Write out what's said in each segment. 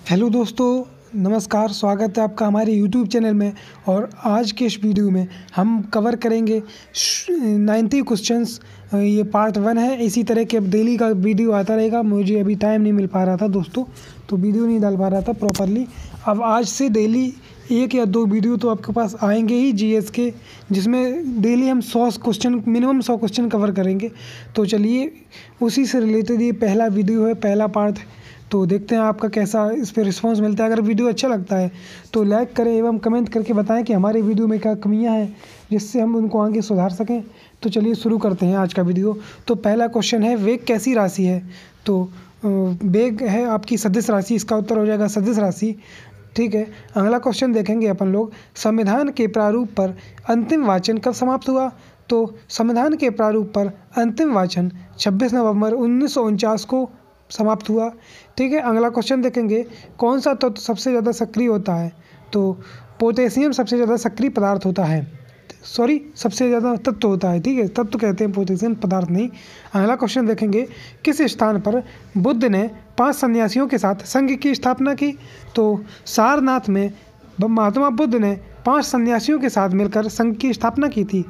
Hello दोस्तों, नमस्कार। स्वागत है आपका हमारे यूट्यूब चैनल में। और आज के इस वीडियो में हम कवर करेंगे 90 क्वेश्चंस। ये पार्ट 1 है। इसी तरह के अब डेली का वीडियो आता रहेगा। मुझे अभी टाइम नहीं मिल पा रहा था दोस्तों, तो वीडियो नहीं डाल पा रहा था प्रॉपरली। अब आज से डेली 1 या 2 वीडियो तो आपके पास आएंगे ही जीएस के, जिसमें डेली हम 100 क्वेश्चन, मिनिमम 100 क्वेश्चन कवर करेंगे। तो चलिए, उसी से रिलेटेड ये पहला वीडियो है, पहला पार्ट है। तो देखते हैं आपका कैसा इस पर रिस्पांस मिलता है। अगर वीडियो अच्छा लगता है तो लाइक करें एवं कमेंट करके बताएं कि हमारे वीडियो में क्या कमियां हैं, जिससे हम उनको आगे सुधार सकें। तो चलिए शुरू करते हैं आज का वीडियो। तो पहला क्वेश्चन है, वेग कैसी राशि है? तो वेग है आपकी सदिश राशि। इसका उत्तर हो जाएगा सदिश राशि। ठीक है। अगला क्वेश्चन देखेंगे अपन लोग, संविधान के प्रारूप पर अंतिम वाचन कब समाप्त हुआ? तो संविधान के प्रारूप पर अंतिम वाचन 26 नवंबर 1949 को समाप्त हुआ। ठीक है। अगला क्वेश्चन देखेंगे, कौन सा तत्व सबसे ज़्यादा सक्रिय होता है? तो पोटेशियम सबसे ज़्यादा सक्रिय पदार्थ होता है। सबसे ज़्यादा तत्व होता है। ठीक है, तत्व कहते हैं पोटेशियम, पदार्थ नहीं। अगला क्वेश्चन देखेंगे, किस स्थान पर बुद्ध ने 5 सन्यासियों के साथ संघ की स्थापना की? तो सारनाथ में महात्मा बुद्ध ने 5 सन्यासियों के साथ मिलकर संघ की स्थापना की थी।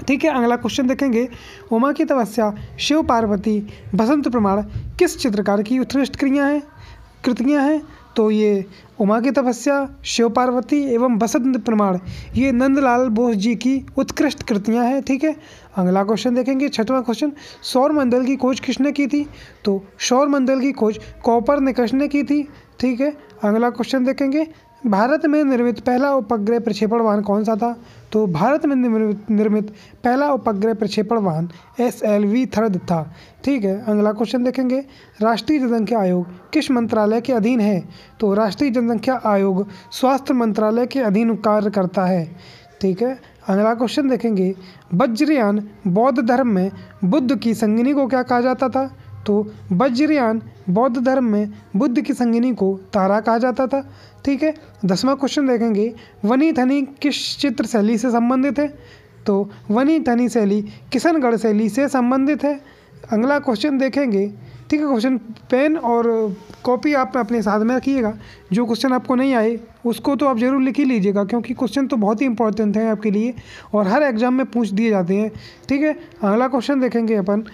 ठीक है। अगला क्वेश्चन देखेंगे, उमा की तपस्या, शिव पार्वती, बसंत प्रमाण किस चित्रकार की उत्कृष्ट कृतियाँ हैं? तो ये उमा की तपस्या, शिव पार्वती एवं बसंत प्रमाण ये नंदलाल बोस जी की उत्कृष्ट कृतियाँ हैं। ठीक है। अगला क्वेश्चन देखेंगे, 6वां क्वेश्चन, सौर मंडल की खोज किसने की थी? तो सौर मंडल की खोज कोपरनिकस ने की थी। ठीक है। अगला क्वेश्चन देखेंगे, भारत में निर्मित पहला उपग्रह प्रक्षेपण वाहन कौन सा था? तो भारत में निर्मित पहला उपग्रह प्रक्षेपण वाहन SLV थर्ड था। ठीक है। अगला क्वेश्चन देखेंगे, राष्ट्रीय जनसंख्या आयोग किस मंत्रालय के अधीन है? तो राष्ट्रीय जनसंख्या आयोग स्वास्थ्य मंत्रालय के अधीन कार्य करता है। ठीक है। अगला क्वेश्चन देखेंगे, वज्रयान बौद्ध धर्म में बुद्ध की संगिनी को क्या कहा जाता था? तो वज्रयान बौद्ध धर्म में बुद्ध की संगिनी को तारा कहा जाता था। ठीक है। 10वां क्वेश्चन देखेंगे, वनी थनी किस चित्र शैली से संबंधित है? तो वनी थनी शैली किशनगढ़ शैली से संबंधित है। अगला क्वेश्चन देखेंगे। ठीक है। क्वेश्चन पेन और कॉपी आप अपने साथ में रखिएगा। जो क्वेश्चन आपको नहीं आए उसको तो आप ज़रूर लिख ही लीजिएगा, क्योंकि क्वेश्चन तो बहुत ही इंपॉर्टेंट है आपके लिए और हर एग्जाम में पूछ दिए जाते हैं। ठीक है। अगला क्वेश्चन देखेंगे अपन,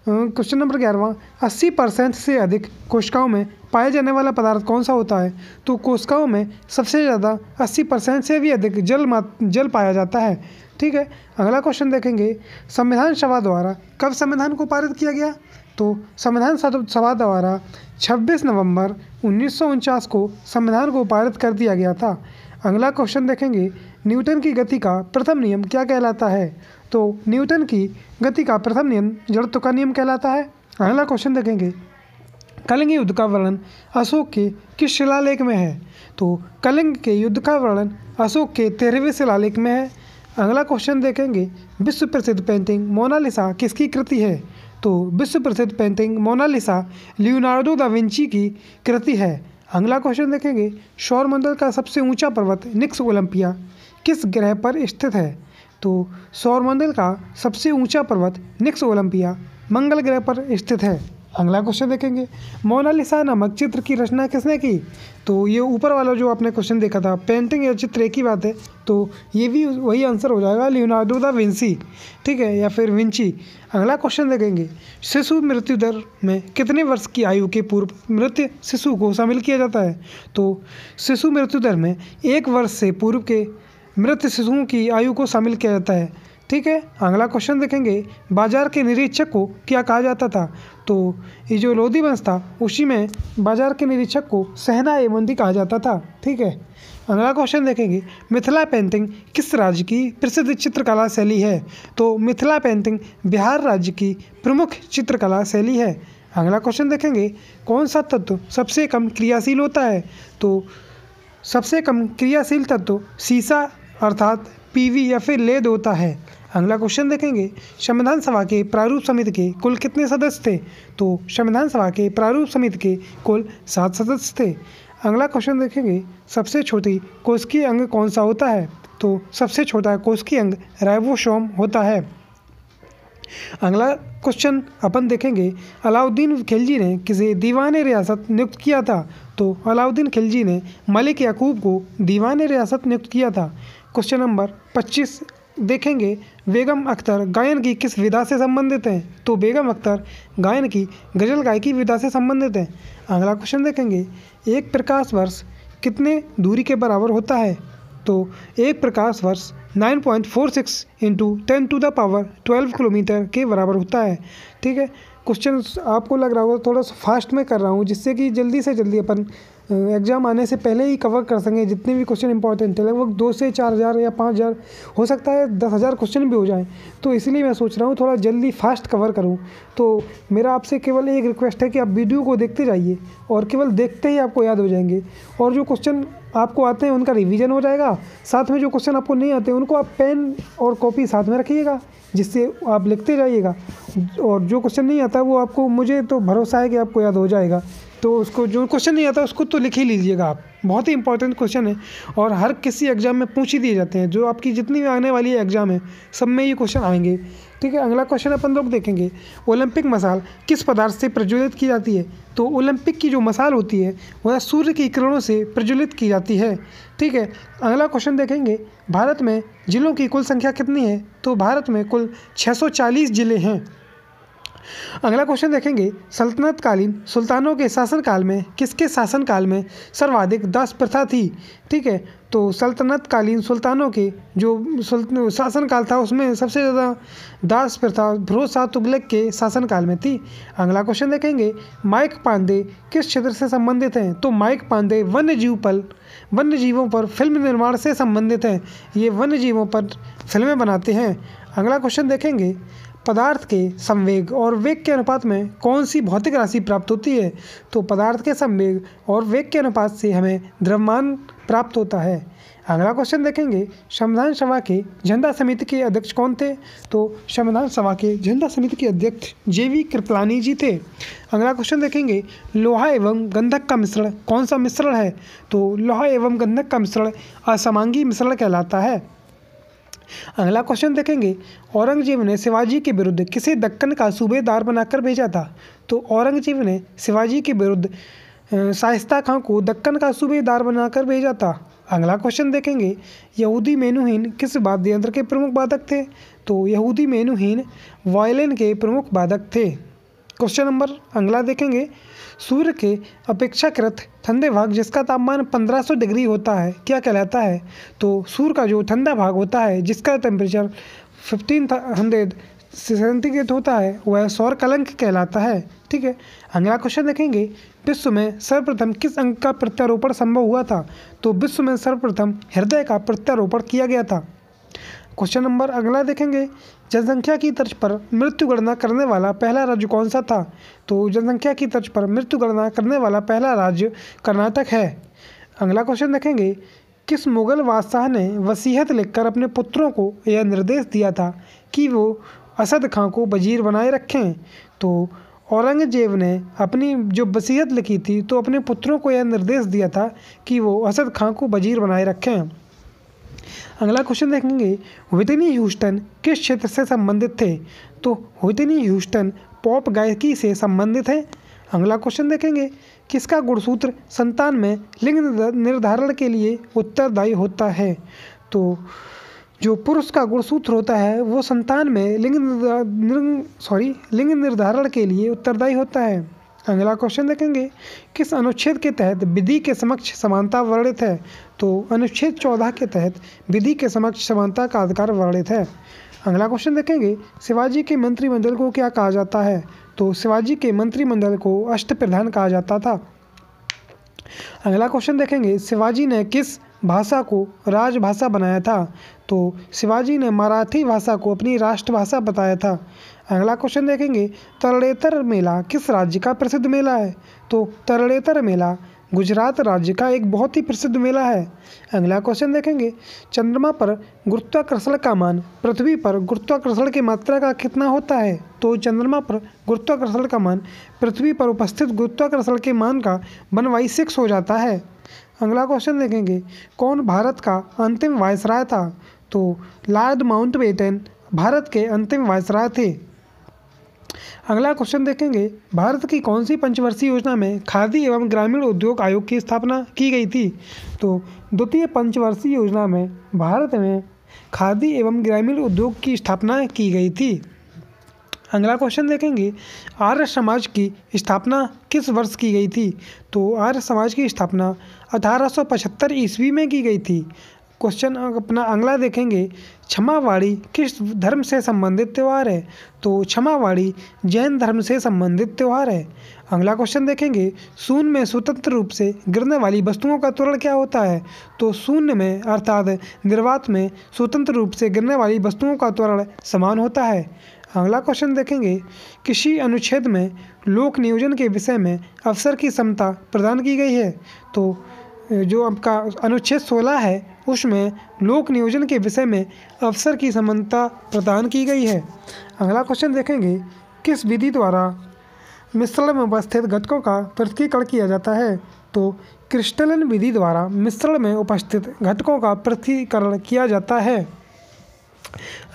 क्वेश्चन नंबर 11वां, 80% से अधिक कोशिकाओं में पाया जाने वाला पदार्थ कौन सा होता है? तो कोशिकाओं में सबसे ज़्यादा 80% से भी अधिक जल पाया जाता है। ठीक है। अगला क्वेश्चन देखेंगे, संविधान सभा द्वारा कब संविधान को पारित किया गया? तो संविधान सभा द्वारा 26 नवंबर 1949 को संविधान को पारित कर दिया गया था। अगला क्वेश्चन देखेंगे, न्यूटन की गति का प्रथम नियम क्या कहलाता है? तो न्यूटन की गति का प्रथम नियम जड़त्व का नियम कहलाता है। अगला क्वेश्चन देखेंगे, कलिंग युद्ध का वर्णन अशोक के किस शिलालेख में है? तो कलिंग के युद्ध का वर्णन अशोक के 13वें शिलालेख में है। अगला क्वेश्चन देखेंगे, विश्व प्रसिद्ध पेंटिंग मोनालिसा किसकी कृति है? तो विश्व प्रसिद्ध painting Mona Lisa Leonardo da Vinci की कृति है। अगला क्वेश्चन देखेंगे, सौरमंडल का सबसे ऊंचा पर्वत निक्स ओलंपिया किस ग्रह पर स्थित है? तो सौरमंडल का सबसे ऊंचा पर्वत निक्स ओलंपिया मंगल ग्रह पर स्थित है। अगला क्वेश्चन देखेंगे, मोनालिसा नामक चित्र की रचना किसने की? तो ये ऊपर वाला जो आपने क्वेश्चन देखा था, पेंटिंग या चित्र एक ही बात है, तो ये भी वही आंसर हो जाएगा, लियोनार्डो दा विंसी। ठीक है, या फिर विंची। अगला क्वेश्चन देखेंगे, शिशु मृत्यु दर में कितने वर्ष की आयु के पूर्व मृत शिशु को शामिल किया जाता है? तो शिशु मृत्यु दर में 1 वर्ष से पूर्व के मृत शिशुओं की आयु को शामिल किया जाता है। ठीक है। अगला क्वेश्चन देखेंगे, बाजार के निरीक्षक को क्या कहा जाता था? तो ये जो लोधी वंश था उसी में बाजार के निरीक्षक को सहना-ए-मंदी कहा जाता था। ठीक है। अगला क्वेश्चन देखेंगे, मिथिला पेंटिंग किस राज्य की प्रसिद्ध चित्रकला शैली है? तो मिथिला पेंटिंग बिहार राज्य की प्रमुख चित्रकला शैली है। अगला क्वेश्चन देखेंगे, कौन सा तत्व सबसे कम क्रियाशील होता है? तो सबसे कम क्रियाशील तत्व सीसा अर्थात PV या फिर लेड होता है। अगला क्वेश्चन देखेंगे, संविधान सभा के प्रारूप समिति के कुल कितने सदस्य थे? तो संविधान सभा के प्रारूप समिति के कुल 7 सदस्य थे। अगला क्वेश्चन देखेंगे, सबसे छोटी कोशिकीय अंग कौन सा होता है? तो सबसे छोटा कोशिकीय अंग राइबोसोम होता है। अगला क्वेश्चन अपन देखेंगे, अलाउद्दीन खिलजी ने किसे दीवाने रियासत नियुक्त किया था? तो अलाउद्दीन खिलजी ने मलिक याकूब को दीवाने रियासत नियुक्त किया था। क्वेश्चन नंबर 25 देखेंगे, बेगम अख्तर गायन की किस विधा से संबंधित हैं? तो बेगम अख्तर गायन की गज़ल गायकी विधा से संबंधित हैं। अगला क्वेश्चन देखेंगे, एक प्रकाश वर्ष कितने दूरी के बराबर होता है? तो एक प्रकाश वर्ष 9.46 इंटू 10⁻12 किलोमीटर के बराबर होता है। ठीक है, क्वेश्चन आपको लग रहा होगा थोड़ा सा फास्ट में कर रहा हूँ, जिससे कि जल्दी से जल्दी अपन एग्ज़ाम आने से पहले ही कवर कर सकें जितने भी क्वेश्चन इंपॉर्टेंट है। लगभग 2 से 4,000 या 5,000 हो सकता है 10,000 क्वेश्चन भी हो जाएं, तो इसलिए मैं सोच रहा हूँ थोड़ा जल्दी फास्ट कवर करूँ। तो मेरा आपसे केवल एक रिक्वेस्ट है कि आप वीडियो को देखते जाइए और केवल देखते ही आपको याद हो जाएंगे, और जो क्वेश्चन आपको आते हैं उनका रिवीजन हो जाएगा। साथ में जो क्वेश्चन आपको नहीं आते उनको आप पेन और कॉपी साथ में रखिएगा, जिससे आप लिखते जाइएगा, और जो क्वेश्चन नहीं आता वो आपको, मुझे तो भरोसा है कि आपको याद हो जाएगा। तो उसको, जो क्वेश्चन नहीं आता उसको तो लिख ही लीजिएगा आप। बहुत ही इंपॉर्टेंट क्वेश्चन है और हर किसी एग्ज़ाम में पूछ ही दिए जाते हैं। जो आपकी जितनी भी आने वाली एग्ज़ाम है सब में ये क्वेश्चन आएंगे। ठीक है, अगला क्वेश्चन अपन लोग देखेंगे, ओलंपिक मसाल किस पदार्थ से प्रज्वलित की जाती है? तो ओलंपिक की जो मसाल होती है वह सूर्य की किरणों से प्रज्वलित की जाती है। ठीक है, अगला क्वेश्चन देखेंगे, भारत में जिलों की कुल संख्या कितनी है? तो भारत में कुल 640 जिले हैं। अगला क्वेश्चन देखेंगे, सल्तनतकालीन सुल्तानों के शासनकाल में किसके शासनकाल में सर्वाधिक दास प्रथा थी? ठीक है, तो सल्तनतकालीन सुल्तानों के जो शासनकाल था उसमें सबसे ज़्यादा दास प्रथा फिरोज शाह तुगलक के शासनकाल में थी। अगला क्वेश्चन देखेंगे, माइक पांडे किस क्षेत्र से संबंधित हैं? तो माइक पांडे वन्यजीवों पर फिल्म निर्माण से संबंधित हैं। ये वन्यजीवों पर फिल्में बनाते हैं। अगला क्वेश्चन देखेंगे, पदार्थ के संवेग और वेग के अनुपात में कौन सी भौतिक राशि प्राप्त होती है? तो पदार्थ के संवेग और वेग के अनुपात से हमें द्रव्यमान प्राप्त होता है। अगला क्वेश्चन देखेंगे, संविधान सभा के झंडा समिति के अध्यक्ष कौन थे? तो संविधान सभा के झंडा समिति के अध्यक्ष JV कृपलानी जी थे। अगला क्वेश्चन देखेंगे, लोहा एवं गंधक का मिश्रण कौन सा मिश्रण है? तो लोहा एवं गंधक का मिश्रण असमांगी मिश्रण कहलाता है। अगला क्वेश्चन देखेंगे, औरंगजेब ने शिवाजी के विरुद्ध किसे दक्कन का सूबेदार बनाकर भेजा था? तो औरंगजेब ने शिवाजी के विरुद्ध शाइस्ता खां को दक्कन का सूबेदार बनाकर भेजा था। अगला क्वेश्चन देखेंगे, यहूदी मेनुहीन किस वाद्य यंत्र के प्रमुख वादक थे? तो यहूदी मेनुहीन वायलिन के प्रमुख वादक थे। क्वेश्चन नंबर अगला देखेंगे, सूर्य के अपेक्षाकृत ठंडे भाग जिसका तापमान 1500 डिग्री होता है क्या कहलाता है? तो सूर्य का जो ठंडा भाग होता है जिसका टेम्परेचर 1500 सेंटीग्रेड होता है वह सौर कलंक कहलाता है। ठीक है, अगला क्वेश्चन देखेंगे, विश्व में सर्वप्रथम किस अंग का प्रत्यारोपण संभव हुआ था? तो विश्व में सर्वप्रथम हृदय का प्रत्यारोपण किया गया था। क्वेश्चन नंबर अगला देखेंगे, जनसंख्या की तर्ज पर मृत्यु गणना करने वाला पहला राज्य कौन सा था? तो जनसंख्या की तर्ज पर मृत्यु गणना करने वाला पहला राज्य कर्नाटक है। अगला क्वेश्चन देखेंगे, किस मुगल बादशाह ने वसीयत लिखकर अपने पुत्रों को यह निर्देश दिया था कि वो असद खां को वजीर बनाए रखें? तो औरंगजेब ने अपनी जो वसीयत लिखी थी तो अपने पुत्रों को यह निर्देश दिया था कि वो असद खां को वजीर बनाए रखें। अगला क्वेश्चन देखेंगे, व्हिटनी ह्यूस्टन किस क्षेत्र से संबंधित थे? तो व्हिटनी ह्यूस्टन पॉप गायकी से संबंधित है। अगला क्वेश्चन देखेंगे, किसका गुणसूत्र संतान में लिंग निर्धारण के लिए उत्तरदायी होता है? तो जो पुरुष का गुणसूत्र होता है वो संतान में लिंग निर्धारण के लिए उत्तरदायी होता है। अगला क्वेश्चन देखेंगे, किस अनुच्छेद के तहत विधि के समक्ष समानता वर्णित है? तो अनुच्छेद 14 के तहत विधि के समक्ष समानता का अधिकार वर्णित है। अगला क्वेश्चन देखेंगे, शिवाजी के मंत्रिमंडल को क्या कहा जाता है? तो शिवाजी के मंत्रिमंडल को अष्टप्रधान कहा जाता था। अगला क्वेश्चन देखेंगे, शिवाजी ने किस भाषा को राजभाषा बनाया था? तो शिवाजी ने मराठी भाषा को अपनी राष्ट्रभाषा बताया था। अगला क्वेश्चन देखेंगे, तरणेतर मेला किस राज्य का प्रसिद्ध मेला है? तो तरणेतर मेला गुजरात राज्य का एक बहुत ही प्रसिद्ध मेला है। अगला क्वेश्चन देखेंगे, चंद्रमा पर गुरुत्वाकर्षण का मान पृथ्वी पर गुरुत्वाकर्षण की मात्रा का कितना होता है? तो चंद्रमा पर गुरुत्वाकर्षण का मान पृथ्वी पर उपस्थित गुरुत्वाकर्षण के मान का 1/6 हो जाता है। अगला क्वेश्चन देखेंगे, कौन भारत का अंतिम वायसराय था? तो लॉर्ड माउंटबेटन भारत के अंतिम वायसराय थे। अगला क्वेश्चन देखेंगे, भारत की कौन सी पंचवर्षीय योजना में खादी एवं ग्रामीण उद्योग आयोग की स्थापना की गई थी? तो द्वितीय पंचवर्षीय योजना में भारत में खादी एवं ग्रामीण उद्योग की स्थापना की गई थी। अगला क्वेश्चन देखेंगे, आर्य समाज की स्थापना किस वर्ष की गई थी? तो आर्य समाज की स्थापना 1875 ईस्वी में की गई थी। क्वेश्चन अपना अगला देखेंगे, क्षमावाड़ी किस धर्म से संबंधित त्यौहार है? तो क्षमावाड़ी जैन धर्म से संबंधित त्यौहार है। अगला क्वेश्चन देखेंगे, शून्य में स्वतंत्र रूप से गिरने वाली वस्तुओं का त्वरण क्या होता है? तो शून्य में अर्थात निर्वात में स्वतंत्र रूप से गिरने वाली वस्तुओं का त्वरण समान होता है। अगला क्वेश्चन देखेंगे, किसी अनुच्छेद में लोक नियोजन के विषय में अवसर की समता प्रदान की गई है? तो जो आपका अनुच्छेद 16 है उसमें लोक नियोजन के विषय में अवसर की समानता प्रदान की गई है। अगला क्वेश्चन देखेंगे, किस विधि द्वारा मिश्रण में उपस्थित घटकों का पृथक्कीकरण किया जाता है? तो क्रिस्टलन विधि द्वारा मिश्रण में उपस्थित घटकों का पृथक्कीकरण किया जाता है।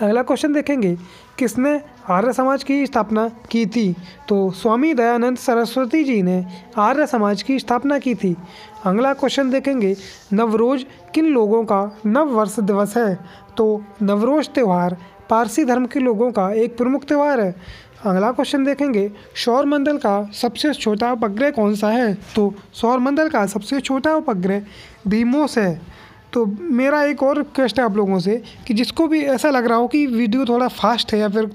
अगला क्वेश्चन देखेंगे, किसने आर्य समाज की स्थापना की थी? तो स्वामी दयानंद सरस्वती जी ने आर्य समाज की स्थापना की थी। अगला क्वेश्चन देखेंगे, नवरोज किन लोगों का नव वर्ष दिवस है? तो नवरोज त्यौहार पारसी धर्म के लोगों का एक प्रमुख त्यौहार है। अगला क्वेश्चन देखेंगे, सौरमंडल का सबसे छोटा उपग्रह कौन सा है? तो सौरमंडल का सबसे छोटा उपग्रह डीमोस है। तो मेरा एक और रिक्वेस्ट है आप लोगों से कि जिसको भी ऐसा लग रहा हो कि वीडियो थोड़ा फास्ट है या फिर,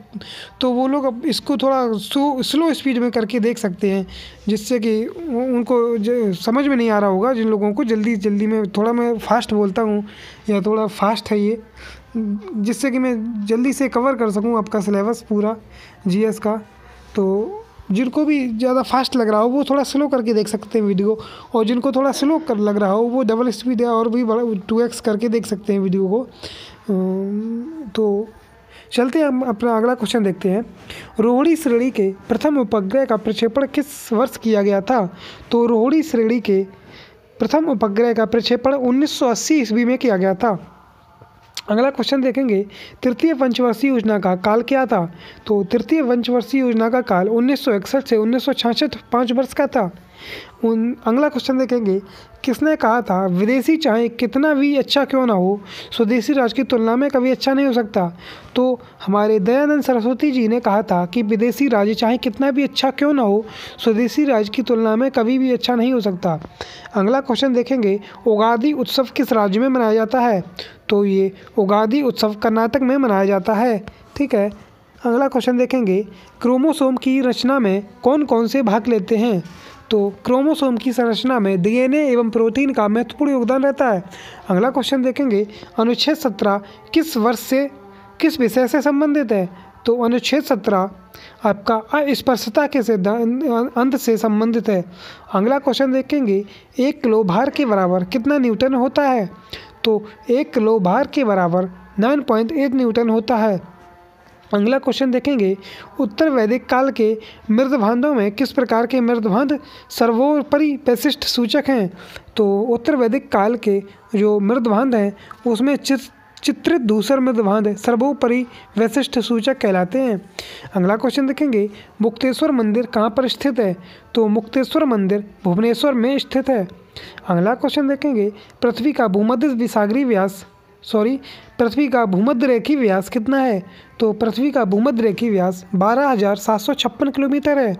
तो वो लोग अब इसको थोड़ा स्लो स्पीड में करके देख सकते हैं, जिससे कि उनको समझ में नहीं आ रहा होगा। जिन लोगों को जल्दी में थोड़ा मैं फास्ट बोलता हूँ या थोड़ा फास्ट है ये, जिससे कि मैं जल्दी से कवर कर सकूँ आपका सिलेबस पूरा जीएस का। तो जिनको भी ज़्यादा फास्ट लग रहा हो वो थोड़ा स्लो करके देख सकते हैं वीडियो, और जिनको थोड़ा स्लो कर लग रहा हो वो डबल स्पीड है और भी बड़ा 2x करके देख सकते हैं वीडियो को। तो चलते हैं हम अपना अगला क्वेश्चन देखते हैं, रोहिणी श्रेणी के प्रथम उपग्रह का प्रक्षेपण किस वर्ष किया गया था? तो रोहिणी श्रेणी के प्रथम उपग्रह का प्रक्षेपण 1980 ईस्वी में किया गया था। अगला क्वेश्चन देखेंगे, तृतीय पंचवर्षीय योजना का काल क्या था? तो तृतीय पंचवर्षीय योजना का काल 1961 से 1966 5 वर्ष का था। अगला क्वेश्चन देखेंगे, किसने कहा था विदेशी चाहे कितना भी अच्छा क्यों ना हो स्वदेशी राज की तुलना में कभी अच्छा नहीं हो सकता? तो हमारे दयानंद सरस्वती जी ने कहा था कि विदेशी राज चाहे कितना भी अच्छा क्यों ना हो स्वदेशी राज की तुलना में कभी भी अच्छा नहीं हो सकता। अगला क्वेश्चन देखेंगे, उगादी उत्सव किस राज्य में मनाया जाता है? तो ये उगादी उत्सव कर्नाटक में मनाया जाता है। ठीक है। अगला क्वेश्चन देखेंगे, क्रोमोसोम की रचना में कौन कौन से भाग लेते हैं? तो क्रोमोसोम की संरचना में डीएनए एवं प्रोटीन का महत्वपूर्ण योगदान रहता है। अगला क्वेश्चन देखेंगे, अनुच्छेद 17 किस वर्ष से किस विषय से संबंधित है? तो अनुच्छेद 17 आपका अस्पृश्यता के अंत से संबंधित है। अगला क्वेश्चन देखेंगे, 1 किलो भार के बराबर कितना न्यूटन होता है? तो 1 किलो भार के बराबर 9.8 न्यूटन होता है। अगला क्वेश्चन देखेंगे, उत्तर वैदिक काल के मृदभांडों में किस प्रकार के मृदभांड सर्वोपरि विशिष्ट सूचक हैं? तो उत्तर वैदिक काल के जो मृदभांड हैं उसमें चित्रित धूसर मृदभांड सर्वोपरि विशिष्ट सूचक कहलाते हैं। अगला क्वेश्चन देखेंगे, मुक्तेश्वर मंदिर कहाँ पर स्थित है? तो मुक्तेश्वर मंदिर भुवनेश्वर में स्थित है। अगला क्वेश्चन देखेंगे, पृथ्वी का भूमध्य रेखीय व्यास कितना है? तो पृथ्वी का भूमध्य रेखीय व्यास 12,756 किलोमीटर है।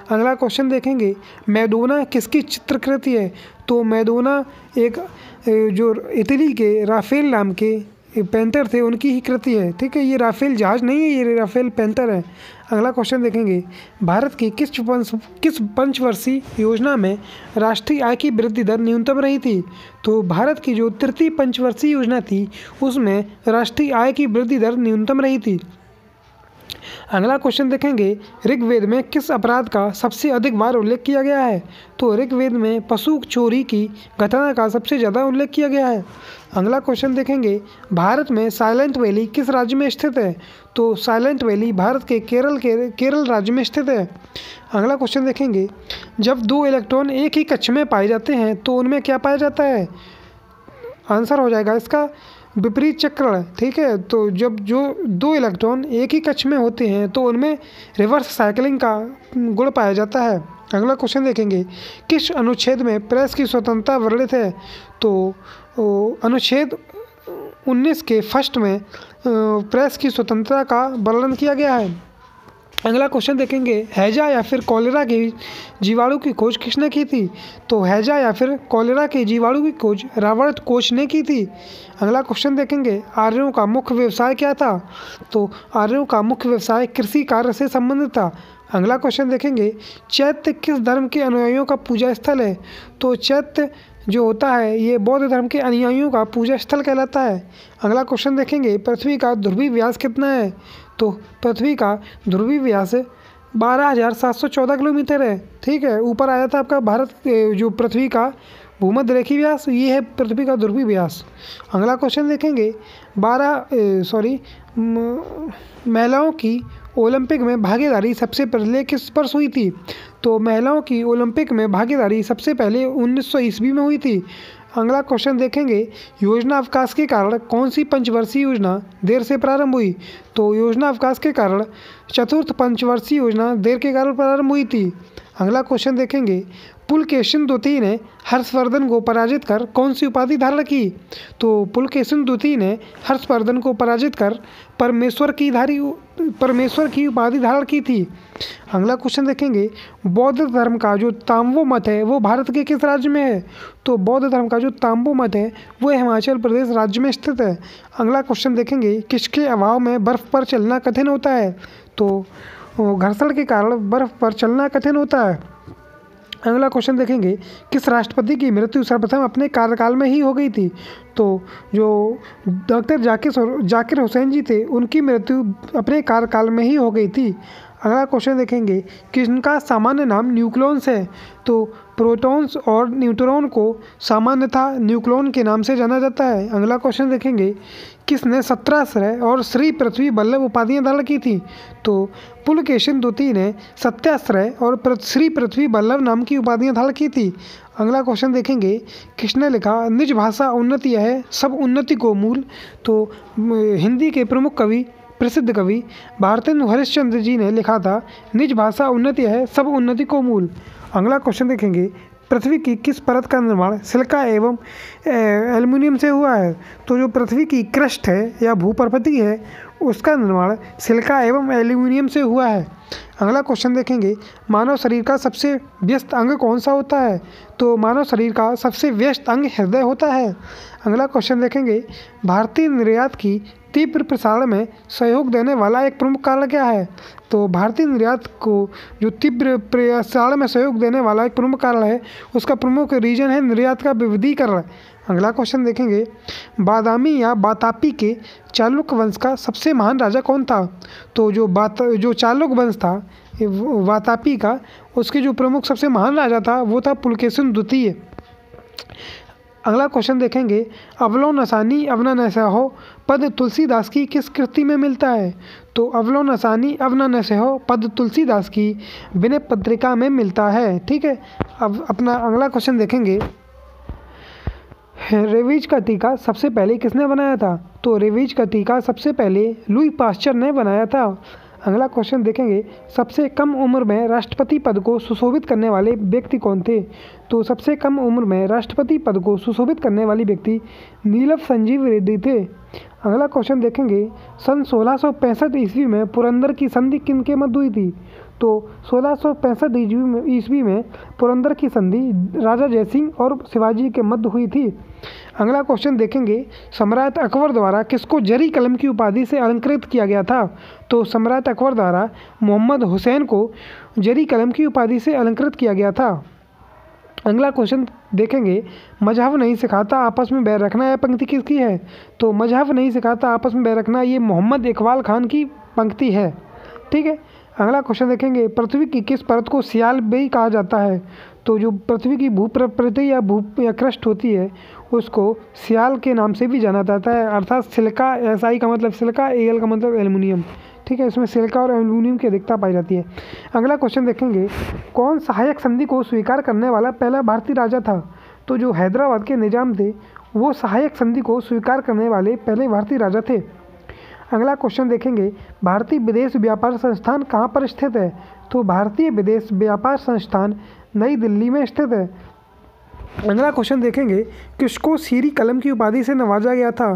अगला क्वेश्चन देखेंगे, मैडोना किसकी चित्रकृति है? तो मैडोना एक जो इटली के राफेल नाम के पेंटर थे उनकी ही कृति है। ठीक है, ये राफेल जहाज नहीं है, ये राफेल पेंटर है। अगला क्वेश्चन देखेंगे, भारत की किस पंचवर्षीय योजना में राष्ट्रीय आय की वृद्धि दर न्यूनतम रही थी? तो भारत की जो तृतीय पंचवर्षीय योजना थी उसमें राष्ट्रीय आय की वृद्धि दर न्यूनतम रही थी। अगला क्वेश्चन देखेंगे, ऋग्वेद में किस अपराध का सबसे अधिक बार उल्लेख किया गया है? तो ऋग्वेद में पशु चोरी की घटना का सबसे ज़्यादा उल्लेख किया गया है। अगला क्वेश्चन देखेंगे, भारत में साइलेंट वैली किस राज्य में स्थित है? तो साइलेंट वैली भारत के केरल राज्य में स्थित है। अगला क्वेश्चन देखेंगे, जब 2 इलेक्ट्रॉन एक ही कक्ष में पाए जाते हैं तो उनमें क्या पाया जाता है? आंसर हो जाएगा इसका विपरीत चक्रण, ठीक है। तो जब जो दो इलेक्ट्रॉन एक ही कक्ष में होते हैं तो उनमें रिवर्स साइकिलिंग का गुण पाया जाता है। अगला क्वेश्चन देखेंगे, किस अनुच्छेद में प्रेस की स्वतंत्रता वर्णित है? तो अनुच्छेद 19 के फर्स्ट में प्रेस की स्वतंत्रता का वर्णन किया गया है। अगला क्वेश्चन देखेंगे, हैजा या फिर कॉलेरा के जीवाणु की खोज किसने की थी? तो हैजा या फिर कॉलेरा के जीवाणु की खोज रॉबर्ट कोच ने की थी। अगला क्वेश्चन देखेंगे, आर्यों का मुख्य व्यवसाय क्या था? तो आर्यों का मुख्य व्यवसाय कृषि कार्य से संबंधित था। अगला क्वेश्चन देखेंगे, चैत्य किस धर्म के अनुयायियों का पूजा स्थल है? तो चैत्य जो होता है ये बौद्ध धर्म के अनुयायियों का पूजा स्थल कहलाता है। अगला क्वेश्चन देखेंगे, पृथ्वी का ध्रुवीय व्यास कितना है? तो पृथ्वी का ध्रुवीय व्यास 12,714 किलोमीटर है, ठीक है। ऊपर आया था आपका भारत जो पृथ्वी का भूमध्य रेखीय व्यास, ये है पृथ्वी का ध्रुवीय व्यास। अगला क्वेश्चन देखेंगे, महिलाओं की ओलंपिक में भागीदारी सबसे पहले किस वर्ष हुई थी? तो महिलाओं की ओलंपिक में भागीदारी सबसे पहले 1900 ईस्वी में हुई थी। अगला क्वेश्चन देखेंगे, योजना अवकाश के कारण कौन सी पंचवर्षीय योजना देर से प्रारंभ हुई? तो योजना अवकाश के कारण चतुर्थ पंचवर्षीय योजना देर के कारण प्रारंभ हुई थी। अगला क्वेश्चन देखेंगे, पुलकेशिन द्वितीय ने हर्षवर्धन को पराजित कर कौन सी उपाधि धारण की? तो पुलकेशिन द्वितीय ने हर्षवर्धन को पराजित कर परमेश्वर की उपाधि धारण की थी। अगला क्वेश्चन देखेंगे, बौद्ध धर्म का जो तांबो मठ है वो भारत के किस राज्य में है? तो बौद्ध धर्म का जो तांबो मठ है वो हिमाचल प्रदेश राज्य में स्थित है। अगला क्वेश्चन देखेंगे, किसके अभाव में बर्फ पर चलना कठिन होता है? तो घर्षण के कारण बर्फ पर चलना कठिन होता है। अगला क्वेश्चन देखेंगे, किस राष्ट्रपति की मृत्यु सर्वप्रथम अपने कार्यकाल में ही हो गई थी? तो जो डॉक्टर जाकिर हुसैन जी थे उनकी मृत्यु अपने कार्यकाल में ही हो गई थी। अगला क्वेश्चन देखेंगे, किसका सामान्य नाम न्यूक्लियस है? तो प्रोटॉन्स और न्यूट्रॉन को सामान्यतः न्यूक्लियन के नाम से जाना जाता है। अगला क्वेश्चन देखेंगे, किसने सत्याश्रय और श्री पृथ्वी वल्लभ उपाधियां धारण की थी? तो पुलकेशिन द्वितीय ने सत्याश्रय और श्री पृथ्वी वल्लभ नाम की उपाधियां धारण की थी। अगला क्वेश्चन देखेंगे, किसने लिखा निज भाषा उन्नति है सब उन्नति को मूल? तो हिंदी के प्रमुख कवि प्रसिद्ध कवि भारतेंदु हरिश्चंद्र जी ने लिखा था, निज भाषा उन्नति है सब उन्नति को मूल। अगला क्वेश्चन देखेंगे, पृथ्वी की किस परत का निर्माण सिलिका एवं एल्युमिनियम से हुआ है? तो जो पृथ्वी की क्रस्ट है या भूप्रपति है उसका निर्माण सिलिका एवं एल्युमिनियम से हुआ है। अगला क्वेश्चन देखेंगे, मानव शरीर का सबसे व्यस्त अंग कौन सा होता है? तो मानव शरीर का सबसे व्यस्त अंग हृदय होता है। अगला क्वेश्चन देखेंगे, भारतीय निर्यात की तीव्र प्रसारण में सहयोग देने वाला एक प्रमुख कारण क्या है? तो भारतीय निर्यात को जो तीव्र प्रसारण में सहयोग देने वाला एक प्रमुख कारण है उसका प्रमुख रीजन है निर्यात का विविधीकरण। अगला क्वेश्चन देखेंगे, बादामी या वातापी के चालुक्य वंश का सबसे महान राजा कौन था? तो जो चालुक्य वंश था वातापी का, उसके जो प्रमुख सबसे महान राजा था वो था पुलकेशिन द्वितीय। अगला क्वेश्चन देखेंगे, अवलोकनसानी अवननसहो पद तुलसीदास की किस कृति में मिलता है? तो अवलोकनसानी अवननसहो पद तुलसीदास की विनय पत्रिका में मिलता है, ठीक है। अब अपना अगला क्वेश्चन देखेंगे, रेवीज का टीका सबसे पहले किसने बनाया था? तो रेवीज का टीका सबसे पहले लुई पास्चर ने बनाया था। अगला क्वेश्चन देखेंगे, सबसे कम उम्र में राष्ट्रपति पद को सुशोभित करने वाले व्यक्ति कौन थे? तो सबसे कम उम्र में राष्ट्रपति पद को सुशोभित करने वाली व्यक्ति नीलम संजीव रेड्डी थे। अगला क्वेश्चन देखेंगे, सन 1665 ईस्वी में पुरंदर की संधि किनके मध्य हुई थी? तो 1665 ईस्वी में पुरंदर की संधि राजा जयसिंह और शिवाजी के मध्य हुई थी। अगला क्वेश्चन देखेंगे, सम्राट अकबर द्वारा किसको जरी कलम की उपाधि से अलंकृत किया गया था? तो सम्राट अकबर द्वारा मोहम्मद हुसैन को जरी कलम की उपाधि से अलंकृत किया गया था। अगला क्वेश्चन देखेंगे, मजहब नहीं सिखाता आपस में बैर रखना, यह पंक्ति किसकी है? तो मजहब नहीं सिखाता आपस में बैर रखना ये मोहम्मद इकबाल खान की पंक्ति है, ठीक है। अगला क्वेश्चन देखेंगे, पृथ्वी की किस परत को सियाल बेई कहा जाता है? तो जो पृथ्वी की भूप्रकृति या क्रस्ट होती है उसको सियाल के नाम से भी जाना जाता है, अर्थात सिलिका, SI का मतलब सिलिका, AL का मतलब एल्युमिनियम, ठीक है। इसमें सिलिका और एल्युमिनियम की अधिकता पाई जाती है। अगला क्वेश्चन देखेंगे, कौन सहायक संधि को स्वीकार करने वाला पहला भारतीय राजा था? तो जो हैदराबाद के निजाम थे वो सहायक संधि को स्वीकार करने वाले पहले भारतीय राजा थे। अगला क्वेश्चन देखेंगे, भारतीय विदेश व्यापार संस्थान कहाँ पर स्थित है? तो भारतीय विदेश व्यापार संस्थान नई दिल्ली में स्थित है। अगला क्वेश्चन देखेंगे, किसको सीरी कलम की उपाधि से नवाजा गया था?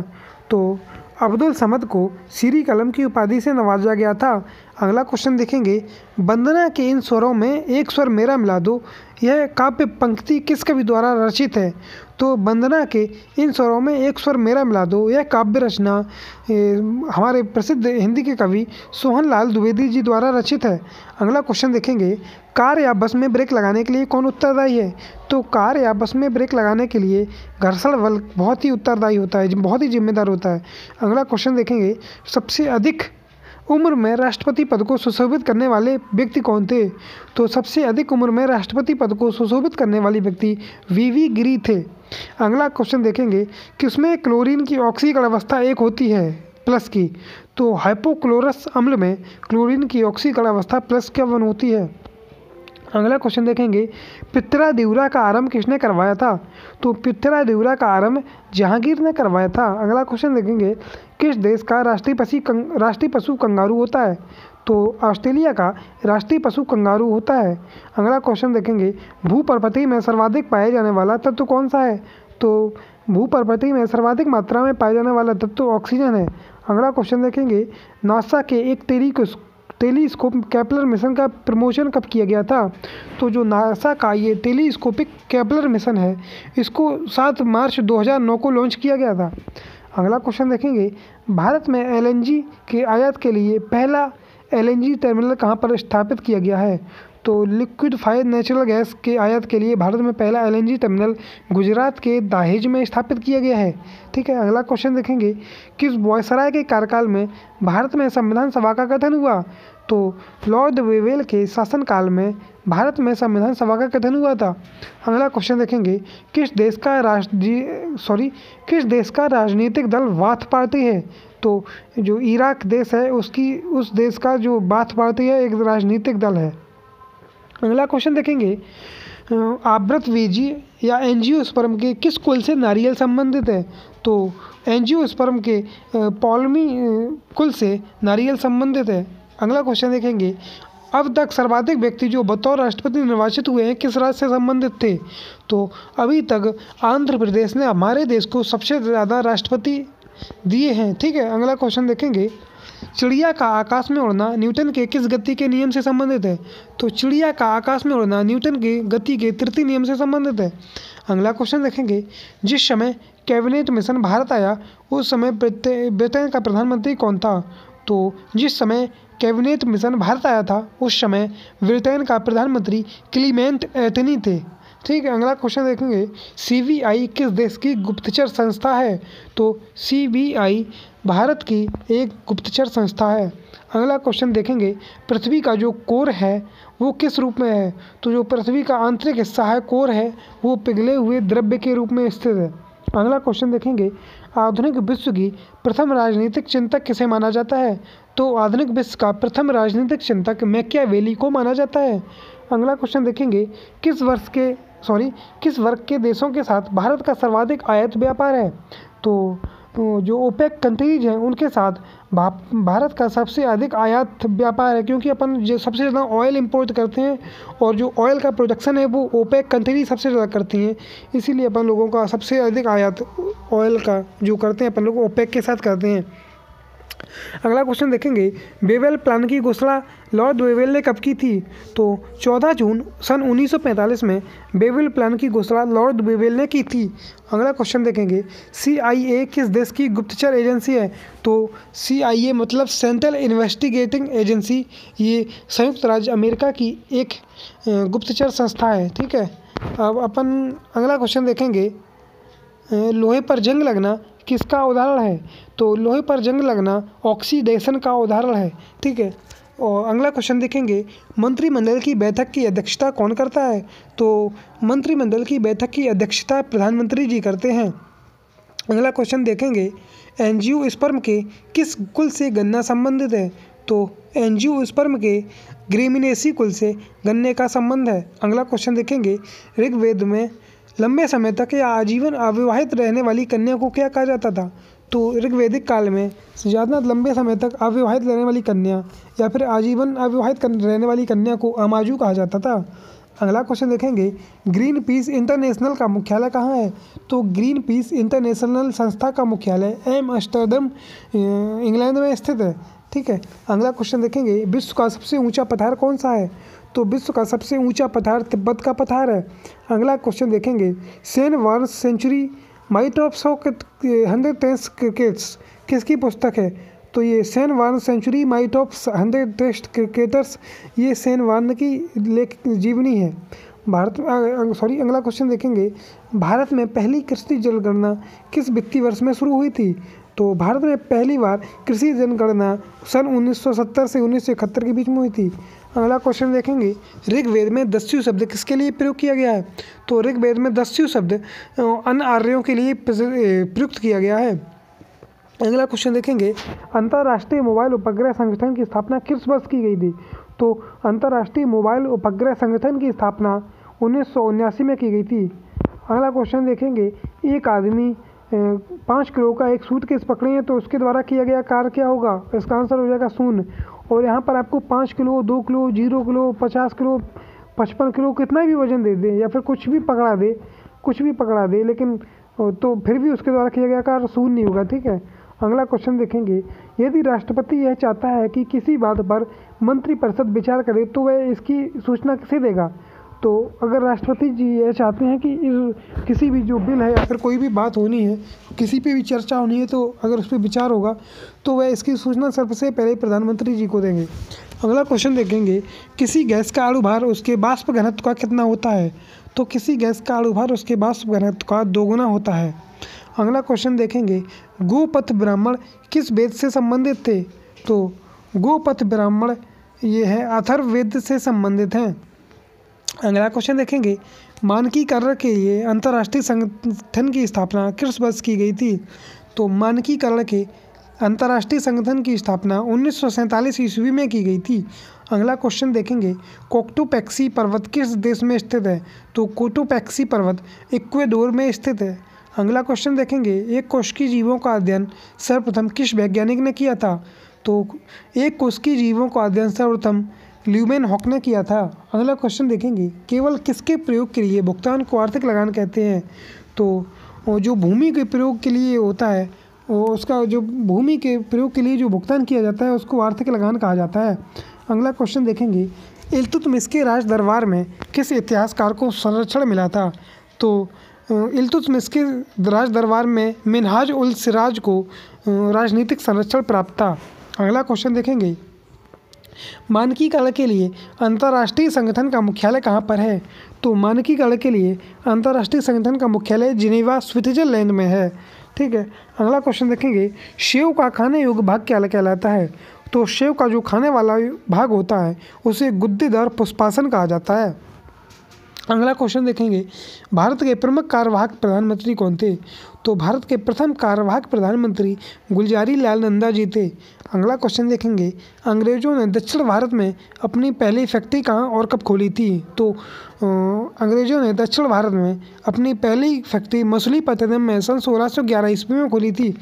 तो अब्दुल समद को सीरी कलम की उपाधि से नवाजा गया था। अगला क्वेश्चन देखेंगे, वंदना के इन स्वरों में एक स्वर मेरा मिला दो, यह काव्य पंक्ति किस कवि द्वारा रचित है? तो वंदना के इन स्वरों में एक स्वर मेरा मिला दो, यह काव्य रचना हमारे प्रसिद्ध हिंदी के कवि सोहन लाल द्विवेदी जी द्वारा रचित है। अगला क्वेश्चन देखेंगे, कार या बस में ब्रेक लगाने के लिए कौन उत्तरदायी है? तो कार या बस में ब्रेक लगाने के लिए घर्षण बल बहुत ही उत्तरदायी होता है, बहुत ही जिम्मेदार होता है। अगला क्वेश्चन देखेंगे, सबसे अधिक उम्र में राष्ट्रपति पद को सुशोभित करने वाले व्यक्ति कौन थे? तो सबसे अधिक उम्र में राष्ट्रपति पद को सुशोभित करने वाले व्यक्ति वीवी गिरी थे। अगला क्वेश्चन देखेंगे, किसमें क्लोरीन की ऑक्सीकरण अवस्था एक होती है प्लस की? तो हाइपोक्लोरस अम्ल में क्लोरीन की ऑक्सीकरण अवस्था प्लस क्या वन होती है। अगला क्वेश्चन देखेंगे, पित्तरादेउरा का आरंभ किसने करवाया था? तो पित्तरादेउरा का आरंभ जहांगीर ने करवाया था। अगला क्वेश्चन देखेंगे, किस देश का राष्ट्रीय पशु कंगारू होता है? तो ऑस्ट्रेलिया का राष्ट्रीय पशु कंगारू होता है। अगला क्वेश्चन देखेंगे, भूप्रकृति में सर्वाधिक पाया जाने वाला तत्व कौन सा है? तो भूप्रकृति में सर्वाधिक मात्रा में पाया जाने वाला तत्व ऑक्सीजन है। अगला क्वेश्चन देखेंगे, नासा के एक टेलीस्कोप केपलर मिशन का प्रमोशन कब किया गया था? तो जो नासा का ये टेलीस्कोपिक केपलर मिशन है, इसको 7 मार्च 2009 को लॉन्च किया गया था। अगला क्वेश्चन देखेंगे, भारत में एलएनजी के आयात के लिए पहला एलएनजी टर्मिनल कहाँ पर स्थापित किया गया है? तो लिक्विफाइड नेचुरल गैस के आयात के लिए भारत में पहला एलएनजी टर्मिनल गुजरात के दहेज में स्थापित किया गया है। ठीक है। अगला क्वेश्चन देखेंगे, किस वायसराय के कार्यकाल में भारत में संविधान सभा का गठन हुआ? तो लॉर्ड वेवेल के शासनकाल में भारत में संविधान सभा का गठन हुआ था। अगला क्वेश्चन देखेंगे, किस देश का राजनीतिक दल वाथ पार्टी है? तो जो इराक देश है उस देश का जो वाथ पार्टी है एक राजनीतिक दल है। अगला क्वेश्चन देखेंगे, आवृतबीजी या एंजियोस्पर्म के किस कुल से नारियल संबंधित है? तो एंजियोस्पर्म के पॉल्मी कुल से नारियल संबंधित है। अगला क्वेश्चन देखेंगे, अब तक सर्वाधिक व्यक्ति जो बतौर राष्ट्रपति निर्वाचित हुए हैं किस राज्य से संबंधित थे? तो अभी तक आंध्र प्रदेश ने हमारे देश को सबसे ज़्यादा राष्ट्रपति दिए हैं। ठीक है। अगला क्वेश्चन देखेंगे, चिड़िया का आकाश में उड़ना न्यूटन के किस गति के नियम से संबंधित है? तो चिड़िया का आकाश में उड़ना न्यूटन के गति के तृतीय नियम से संबंधित है। अगला क्वेश्चन देखेंगे, जिस समय कैबिनेट मिशन भारत आया उस समय ब्रिटेन का प्रधानमंत्री कौन था? तो जिस समय कैबिनेट मिशन भारत आया था उस समय ब्रिटेन का प्रधानमंत्री क्लीमेंट एटनी थे। ठीक है। अगला क्वेश्चन देखेंगे, सीबीआई किस देश की गुप्तचर संस्था है? तो सीबीआई भारत की एक गुप्तचर संस्था है। अगला क्वेश्चन देखेंगे, पृथ्वी का जो कोर है वो किस रूप में है? तो जो पृथ्वी का आंतरिक हिस्सा है कोर है वो पिघले हुए द्रव्य के रूप में स्थित है। अगला क्वेश्चन देखेंगे, आधुनिक विश्व की प्रथम राजनीतिक चिंतक किसे माना जाता है? तो आधुनिक विश्व का प्रथम राजनीतिक चिंतक मैकियावेली को माना जाता है। अगला क्वेश्चन देखेंगे, किस वर्ग के देशों के साथ भारत का सर्वाधिक आयात व्यापार है? तो जो ओपेक कंट्रीज हैं उनके साथ भारत का सबसे अधिक आयात व्यापार है, क्योंकि अपन जो सबसे ज़्यादा ऑयल इंपोर्ट करते हैं और जो ऑयल का प्रोडक्शन है वो ओपेक कंट्री सबसे ज़्यादा करती हैं, इसीलिए अपन लोगों का सबसे अधिक आयात ऑयल का जो करते हैं अपन लोग ओपेक के साथ करते हैं। अगला क्वेश्चन देखेंगे, वेवेल प्लान की घोषणा लॉर्ड वेवेल ने कब की थी? तो 14 जून सन 1945 में वेवेल प्लान की घोषणा लॉर्ड वेवेल ने की थी। अगला क्वेश्चन देखेंगे, CIA किस देश की गुप्तचर एजेंसी है? तो CIA मतलब सेंट्रल इन्वेस्टिगेटिंग एजेंसी, ये संयुक्त राज्य अमेरिका की एक गुप्तचर संस्था है। ठीक है। अब अपन अगला क्वेश्चन देखेंगे, लोहे पर जंग लगना किसका उदाहरण है? तो लोहे पर जंग लगना ऑक्सीडेशन का उदाहरण है। ठीक है। और अगला क्वेश्चन देखेंगे, मंत्रिमंडल की बैठक की अध्यक्षता कौन करता है? तो मंत्रिमंडल की बैठक की अध्यक्षता प्रधानमंत्री जी करते हैं। अगला क्वेश्चन देखेंगे, एंजियोस्पर्म के किस कुल से गन्ना संबंधित है? तो एंजियोस्पर्म के ग्रेमिनेसी कुल से गन्ने का संबंध है। अगला क्वेश्चन देखेंगे, ऋग्वेद में लंबे समय तक या आजीवन अविवाहित रहने वाली कन्या को क्या कहा जाता था? तो ऋग्वैदिक काल में ज़्यादा लंबे समय तक अविवाहित रहने वाली कन्या या फिर आजीवन अविवाहित रहने वाली कन्या को अमाजू कहा जाता था। अगला क्वेश्चन देखेंगे, ग्रीन पीस इंटरनेशनल का मुख्यालय कहाँ है? तो ग्रीन पीस इंटरनेशनल संस्था का मुख्यालय एम्स्टर्डम इंग्लैंड में स्थित है। ठीक है। अगला क्वेश्चन देखेंगे, विश्व का सबसे ऊंचा पठार कौन सा है? तो विश्व का सबसे ऊंचा पठार तिब्बत का पठार है। अगला क्वेश्चन देखेंगे, Shane Warne's century might of 100 crickets किसकी पुस्तक है? तो ये Shane Warne's century might of 100 test cricketers, ये सेंट वार्न की लेख जीवनी है। अगला क्वेश्चन देखेंगे, भारत में पहली कृषि जनगणना किस वित्तीय वर्ष में शुरू हुई थी? तो भारत में पहली बार कृषि जनगणना सन 1970 से 1971 के बीच में हुई थी। अगला क्वेश्चन देखेंगे, ऋग्वेद में दस्यु शब्द किसके लिए प्रयोग किया गया है? तो ऋग्वेद में दस्यु शब्द अन्य आर्यों के लिए प्रयुक्त किया गया है। अगला क्वेश्चन देखेंगे, अंतर्राष्ट्रीय मोबाइल उपग्रह संगठन की स्थापना किस वर्ष की गई थी? तो अंतर्राष्ट्रीय मोबाइल उपग्रह संगठन की स्थापना 1979 में की गई थी। अगला क्वेश्चन देखेंगे, एक आदमी 5 किलो का एक सूटकेस पकड़े तो उसके द्वारा किया गया कार्य क्या होगा? इसका आंसर हो जाएगा शून्य। और यहाँ पर आपको 5 kilo, 2 kilo, 0 kilo, 50 kilo, 55 kilo कितना भी वजन दे दे या फिर कुछ भी पकड़ा दे लेकिन तो फिर भी उसके द्वारा किया गया कार्य शून्य नहीं होगा। ठीक है। अगला क्वेश्चन देखेंगे, यदि राष्ट्रपति यह चाहता है कि किसी बात पर मंत्रिपरिषद विचार करे तो वह इसकी सूचना किसे देगा? तो अगर राष्ट्रपति जी यह चाहते हैं कि किसी भी जो बिल है या फिर कोई भी बात होनी है, किसी पे भी चर्चा होनी है, तो अगर उस पर विचार होगा तो वह इसकी सूचना सबसे पहले प्रधानमंत्री जी को देंगे। अगला क्वेश्चन देखेंगे, किसी गैस का अणुभार उसके वाष्प घनत्व का कितना होता है? तो किसी गैस का अणुभार उसके वाष्प घनत्व का 2 गुना होता है। अगला क्वेश्चन देखेंगे, गोपथ ब्राह्मण किस वेद से संबंधित थे? तो गोपथ ब्राह्मण ये है अथर्ववेद से संबंधित हैं। अगला क्वेश्चन देखेंगे, मानकीकरण के लिए अंतर्राष्ट्रीय संगठन की स्थापना किस वर्ष की गई थी? तो मानकीकरण के अंतर्राष्ट्रीय संगठन की स्थापना 1947 ईस्वी में की गई थी। अगला क्वेश्चन देखेंगे, कोटोपैक्सी पर्वत किस देश में स्थित है? तो कोटोपैक्सी पर्वत इक्वेडोर में स्थित है। अगला क्वेश्चन देखेंगे, एक कोशिकीय जीवों का अध्ययन सर्वप्रथम किस वैज्ञानिक ने किया था? तो एक कोशिकीय जीवों का अध्ययन सर्वप्रथम ल्यूमेनहॉक ने किया था। अगला क्वेश्चन देखेंगे, केवल किसके प्रयोग के लिए भुगतान को आर्थिक लगान कहते हैं? तो जो भूमि के प्रयोग के लिए होता है, उसका जो भूमि के प्रयोग के लिए जो भुगतान किया जाता है उसको आर्थिक लगान कहा जाता है। अगला क्वेश्चन देखेंगे, इल्तुतमिश के राज दरबार में किस इतिहासकार को संरक्षण मिला था? तो इल्तुतमिश के राज दरबार में मिनहाज उल सिराज को राजनीतिक संरक्षण प्राप्त था। अगला क्वेश्चन देखेंगे, मानकीकरण के लिए अंतर्राष्ट्रीय संगठन का मुख्यालय कहाँ पर है? तो मानकीकरण के लिए अंतर्राष्ट्रीय संगठन का मुख्यालय जिनेवा स्विट्जरलैंड में है। ठीक है। अगला क्वेश्चन देखेंगे, सेव का खाने योग्य भाग क्या कहलाता है? तो सेव का जो खाने वाला भाग होता है उसे गुद्देदार पुष्पासन कहा जाता है। अगला क्वेश्चन देखेंगे, भारत के प्रमुख कार्यवाहक प्रधानमंत्री कौन थे? तो भारत के प्रथम कार्यवाहक प्रधानमंत्री गुलजारी लाल नंदा जी थे। अगला क्वेश्चन देखेंगे, अंग्रेजों ने दक्षिण भारत में अपनी पहली फैक्ट्री कहाँ और कब खोली थी? तो अंग्रेजों ने दक्षिण भारत में अपनी पहली फैक्ट्री मछलीपट्टनम में सन 1611 ईस्वी में खोली थी।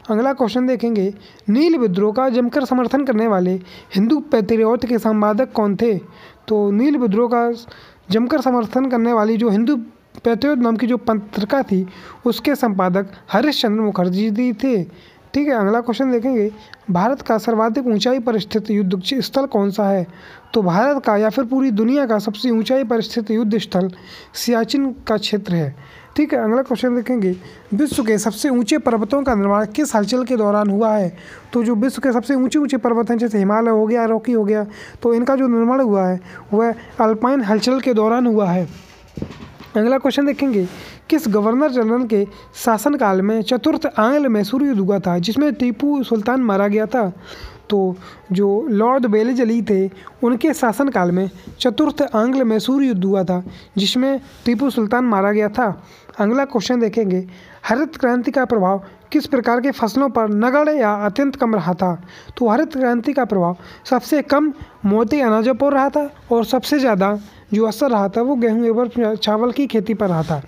अगला क्वेश्चन देखेंगे, नील विद्रोह का जमकर समर्थन करने वाले हिंदू पैट्रियट के संपादक कौन थे? तो नील विद्रोह का जमकर समर्थन करने वाली जो हिंदू पैट्रियट नाम की जो पत्रिका थी उसके संपादक हरीश चंद्र मुखर्जी जी थे। ठीक है। अगला क्वेश्चन देखेंगे, भारत का सर्वाधिक ऊंचाई पर स्थित युद्ध स्थल कौन सा है? तो भारत का या फिर पूरी दुनिया का सबसे ऊंचाई पर स्थित युद्ध स्थल सियाचिन का क्षेत्र है। ठीक है। अगला क्वेश्चन देखेंगे, विश्व के सबसे ऊंचे पर्वतों का निर्माण किस हलचल के दौरान हुआ है? तो जो विश्व के सबसे ऊंचे पर्वत हैं जैसे हिमालय हो गया, रॉकी हो गया, तो इनका जो निर्माण हुआ है वह अल्पाइन हलचल के दौरान हुआ है। अगला क्वेश्चन देखेंगे, किस गवर्नर जनरल के शासनकाल में चतुर्थ आंग्ल मैसूर युद्ध हुआ था जिसमें टीपू सुल्तान मारा गया था? तो जो लॉर्ड बेलेजली थे उनके शासनकाल में चतुर्थ आंग्ल मैसूर युद्ध हुआ था जिसमें टीपू सुल्तान मारा गया था। अगला क्वेश्चन देखेंगे, हरित क्रांति का प्रभाव किस प्रकार के फसलों पर नगण्य या अत्यंत कम रहा था? तो हरित क्रांति का प्रभाव सबसे कम मोटे अनाजों पर रहा था और सबसे ज़्यादा जो असर रहा था वो गेहूँ एवं चावल की खेती पर रहा था।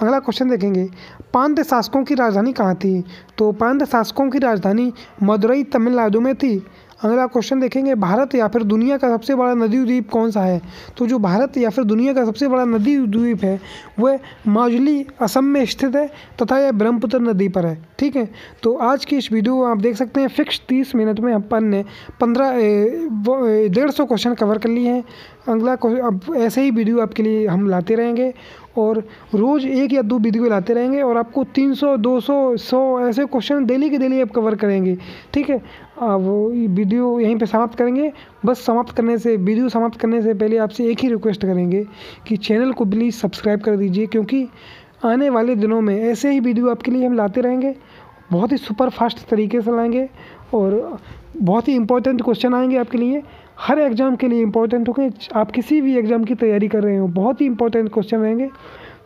अगला क्वेश्चन देखेंगे, पांड्य शासकों की राजधानी कहाँ थी? तो पांड्य शासकों की राजधानी मदुरई तमिलनाडु में थी। अगला क्वेश्चन देखेंगे, भारत या फिर दुनिया का सबसे बड़ा नदी द्वीप कौन सा है? तो जो भारत या फिर दुनिया का सबसे बड़ा नदी द्वीप है वह माजुली असम में स्थित है तथा यह ब्रह्मपुत्र नदी पर है। ठीक है, तो आज की इस वीडियो आप देख सकते हैं फिक्स 30 मिनट में अपन ने 150 क्वेश्चन कवर कर लिए हैं। अगला अब ऐसे ही वीडियो आपके लिए हम लाते रहेंगे और रोज़ 1 या 2 वीडियो लाते रहेंगे और आपको 300, 200, 100 ऐसे क्वेश्चन डेली के डेली आप कवर करेंगे। ठीक है, अब वीडियो यहीं पे समाप्त करेंगे। बस वीडियो समाप्त करने से पहले आपसे एक ही रिक्वेस्ट करेंगे कि चैनल को प्लीज़ सब्सक्राइब कर दीजिए, क्योंकि आने वाले दिनों में ऐसे ही वीडियो आपके लिए हम लाते रहेंगे। बहुत ही सुपर फास्ट तरीके से लाएंगे और बहुत ही इंपॉर्टेंट क्वेश्चन आएंगे आपके लिए। हर एग्ज़ाम के लिए इंपॉर्टेंट होंगे, आप किसी भी एग्ज़ाम की तैयारी कर रहे हो बहुत ही इंपॉर्टेंट क्वेश्चन रहेंगे।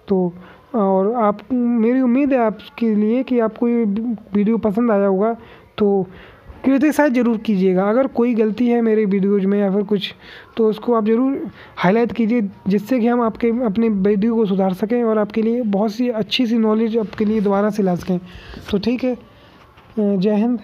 तो और आप, मेरी उम्मीद है आपके लिए कि आपको ये वीडियो पसंद आया होगा, तो क्रिटिसाइज ज़रूर कीजिएगा। अगर कोई गलती है मेरे वीडियोज़ में या फिर कुछ, तो उसको आप ज़रूर हाईलाइट कीजिए, जिससे कि हम अपने वीडियो को सुधार सकें और आपके लिए बहुत सी अच्छी सी नॉलेज आपके लिए दोबारा से ला सकें। तो ठीक है, जय हिंद।